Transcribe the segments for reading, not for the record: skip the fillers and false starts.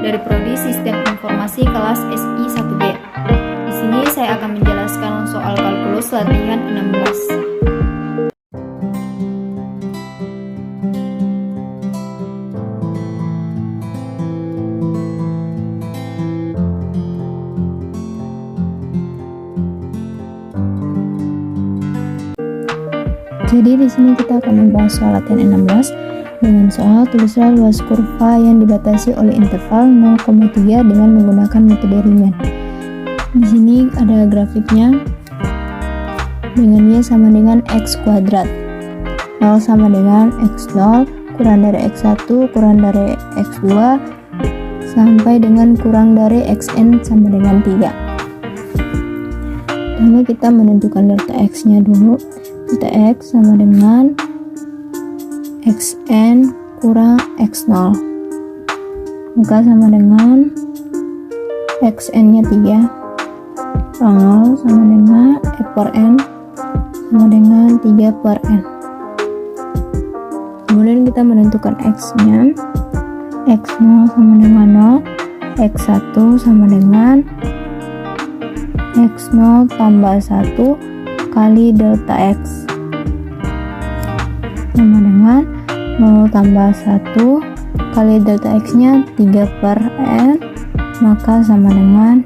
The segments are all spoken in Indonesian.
dari Prodi Sistem Informasi kelas SI 1B. Di sini saya akan menjelaskan soal kalkulus latihan 16. Jadi di sini kita akan membahas soal latihan 16 dengan soal tulislah luas kurva yang dibatasi oleh interval 0,3 dengan menggunakan metode Riemann. Di sini ada grafiknya dengan y sama dengan x kuadrat, 0 sama dengan x0 kurang dari x1 kurang dari x2 sampai dengan kurang dari xn sama dengan 3. Pertama kita menentukan delta x nya dulu. Delta x sama dengan xn kurang x0, maka sama dengan xn nya 3 kurang 0 sama dengan e per n sama dengan 3 per n. Kemudian kita menentukan x nya, x0 sama dengan 0, x1 sama dengan x0 tambah 1 kali delta x sama dengan 0 tambah 1 kali delta x nya 3 per n, maka sama dengan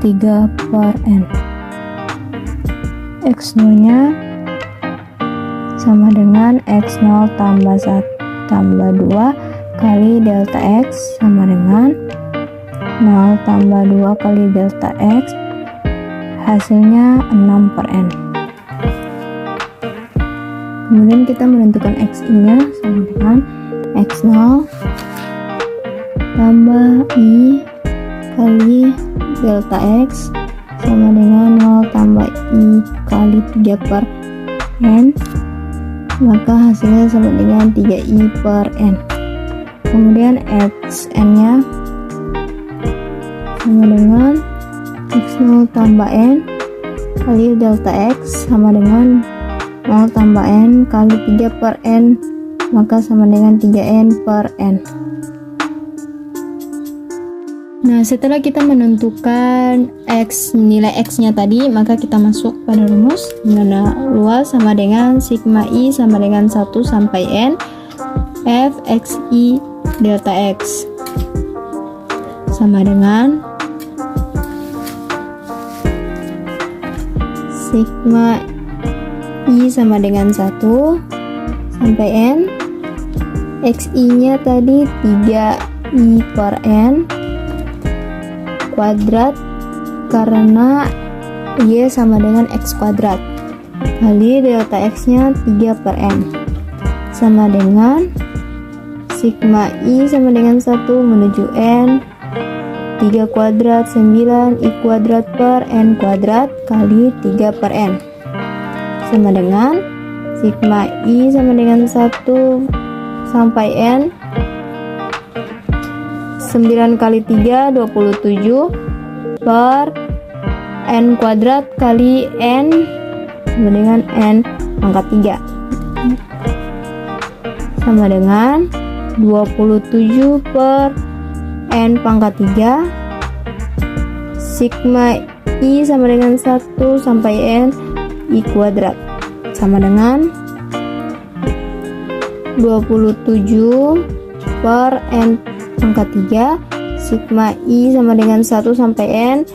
3 per n. X0 nya sama dengan x0 tambah 1 tambah 2 kali delta x sama dengan 0 tambah 2 kali delta x, hasilnya 6 per n. Kemudian kita menentukan xi nya sama dengan x0 tambah i kali delta x sama dengan 0 tambah i kali 3 per n, maka hasilnya sama dengan 3i per n. Kemudian xn nya sama dengan x0 tambah n kali delta x sama dengan 0 tambah n kali 3 per n, maka sama dengan 3n per n. Nah, setelah kita menentukan nilai x nya tadi, maka kita masuk pada rumus dimana luas sama dengan sigma i sama dengan 1 sampai n f xi delta x sama dengan sigma i sama dengan 1 sampai n, xi nya tadi 3i per n kuadrat karena y sama dengan x kuadrat kali delta x nya 3 per n sama dengan sigma i sama dengan 1 menuju n 3 kuadrat 9 i kuadrat per n kuadrat kali 3 per n sama dengan sigma i sama dengan 1 sampai n 9 kali 3 27 per n kuadrat kali n sama dengan n pangkat 3 sama dengan 27 per n pangkat 3 sigma i sama dengan 1 sampai n i kuadrat sama dengan 27 per n pangkat 3 sigma i sama dengan 1 sampai n.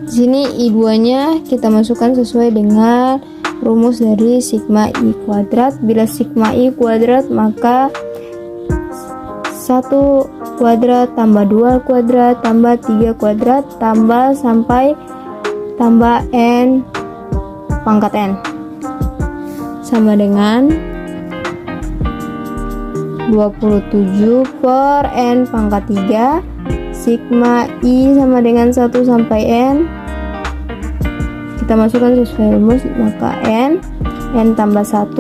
Di sini i2 nya kita masukkan sesuai dengan rumus dari sigma i kuadrat. Bila sigma i kuadrat maka 1 kuadrat tambah 2 kuadrat tambah 3 kuadrat tambah sampai tambah n pangkat n sama dengan 27 per n pangkat 3 sigma i sama dengan 1 sampai n, kita masukkan sesuai rumus, maka n tambah 1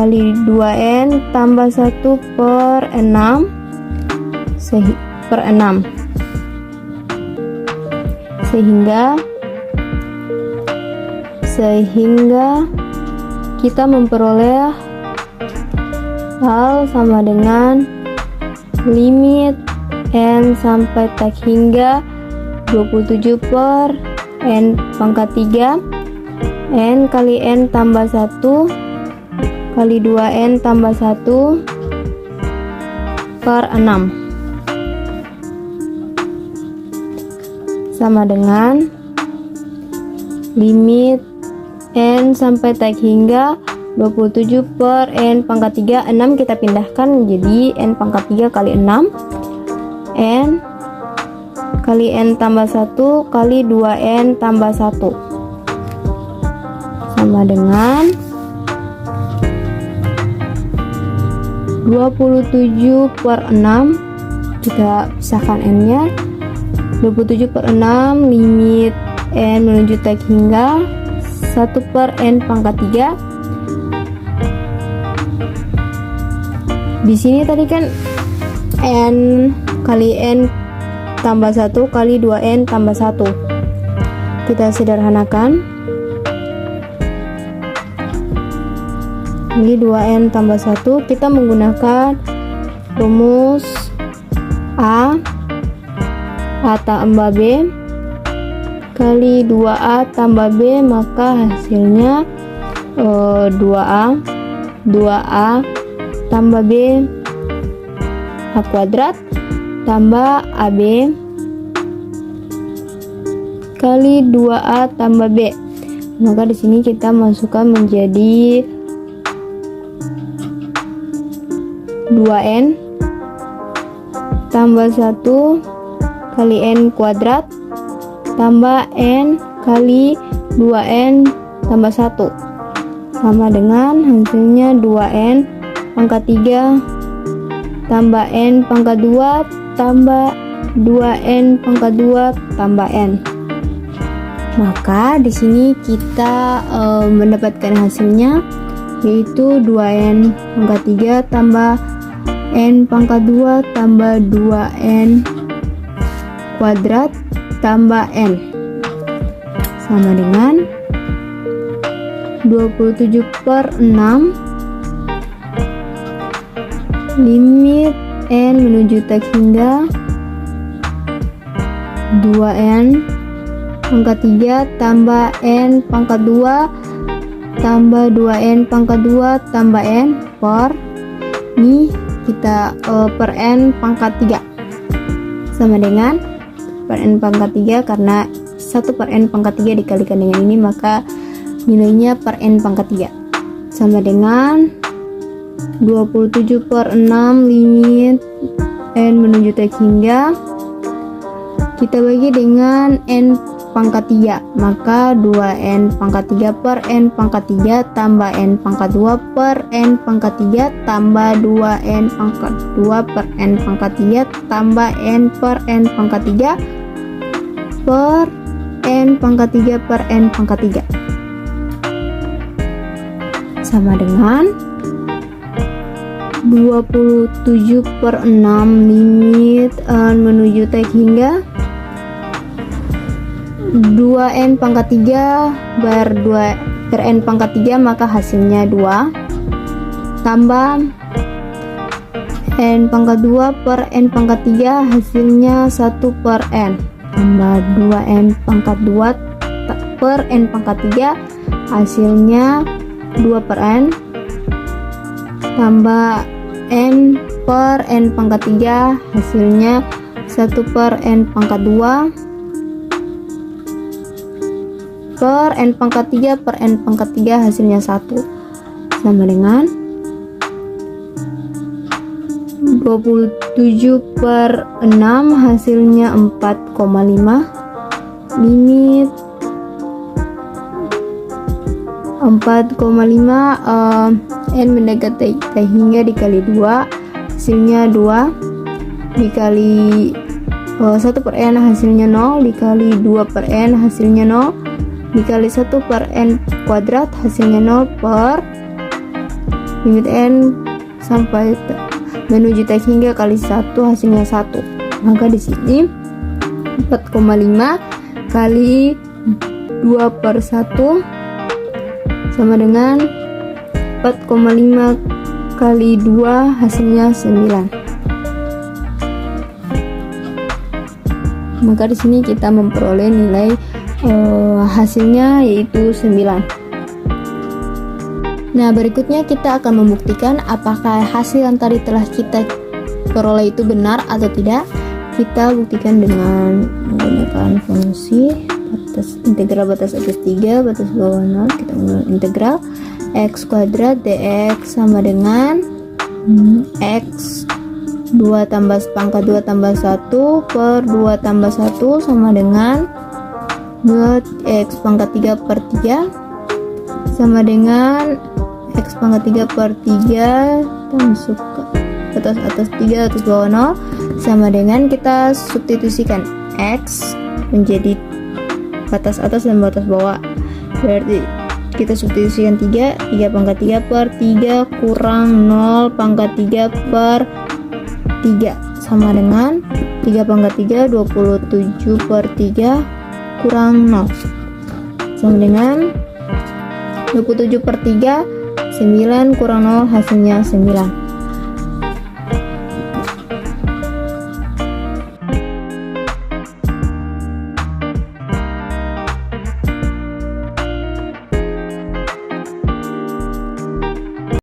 kali 2n tambah 1 per 6 sehingga kita memperoleh hal sama dengan limit n sampai tak hingga 27 per n pangkat 3 n kali n tambah 1 kali 2n tambah 1 per 6 sama dengan limit n sampai tak hingga 27 per n pangkat 3. 6 kita pindahkan menjadi n pangkat 3 kali 6 n kali n tambah 1 kali 2n tambah 1 sama dengan 27 per 6. Kita pisahkan n nya. 27 per 6 limit n menuju tak hingga 1 per n pangkat 3. Di sini tadi kan n kali n tambah 1 kali 2n tambah 1. Kita sederhanakan. Ini 2n tambah 1. Kita menggunakan rumus A tambah B kali 2A tambah B, maka hasilnya 2A tambah B A kuadrat tambah AB kali 2A tambah B. Maka di sini kita masukkan menjadi 2n tambah 1 kali n kuadrat tambah n kali 2n tambah 1 sama dengan hasilnya 2n pangkat 3 tambah n pangkat 2 tambah 2n pangkat 2 tambah n. Maka di sini kita mendapatkan hasilnya yaitu 2n pangkat 3 tambah n pangkat 2 tambah 2n kuadrat tambah n sama dengan 27 per 6 limit n menuju tak hingga 2n pangkat 3 tambah n pangkat 2 tambah 2n pangkat 2 tambah n per ini kita per n pangkat 3 sama dengan per n pangkat 3 karena 1 per n pangkat 3 dikalikan dengan ini maka nilainya per n pangkat 3 sama dengan 27 per 6 limit n menuju tak hingga kita bagi dengan n pangkat 3 maka 2n pangkat 3 per n pangkat 3 tambah n pangkat 2 per n pangkat 3 tambah 2n pangkat 2 per n pangkat 3 tambah n per n pangkat 3 per n pangkat 3 per n pangkat 3 sama dengan 27 per 6 limit n menuju tak hingga 2n pangkat 3 bar 2 per n pangkat 3 maka hasilnya 2 tambah n pangkat 2 per n pangkat 3 hasilnya 1 per n tambah 2n pangkat 2 per n pangkat 3 hasilnya 2 per n tambah n per n pangkat 3 hasilnya 1 per n pangkat 2 per n pangkat 3 per n pangkat 3 hasilnya 1 sama dengan 27 per 6 hasilnya 4,5 limit 4,5 n mendekati hingga dikali 2 hasilnya 2 dikali 1 per n hasilnya 0 dikali 2 per n hasilnya 0 dikali 1 per n kuadrat hasilnya 0 per limit n sampai menuju tak hingga kali 1 hasilnya 1 maka di sini 4,5 kali 2 per 1 sama dengan 4,5 kali 2 hasilnya 9 Maka di sini kita memperoleh nilai hasilnya yaitu 9. Nah, berikutnya kita akan membuktikan apakah hasil yang tadi telah kita peroleh itu benar atau tidak. Kita buktikan dengan menggunakan fungsi integral batas atas 3, batas bawah 0. Kita menggunakan integral x kuadrat dx sama dengan x 2 tambah pangkat 2 tambah 1 per 2 tambah 1 sama dengan 2x pangkat 3 per 3 sama dengan x pangkat 3 per 3, kita masuk ke batas atas 3 atas bawah 0 sama dengan kita substitusikan x menjadi batas atas dan batas bawah. Berarti kita substitusikan 3 pangkat 3 per 3 kurang 0 pangkat 3 per 3 sama dengan 3 pangkat 3 27 per 3 kurang 0 sama dengan 27 per 3 9 kurang 0 hasilnya 9.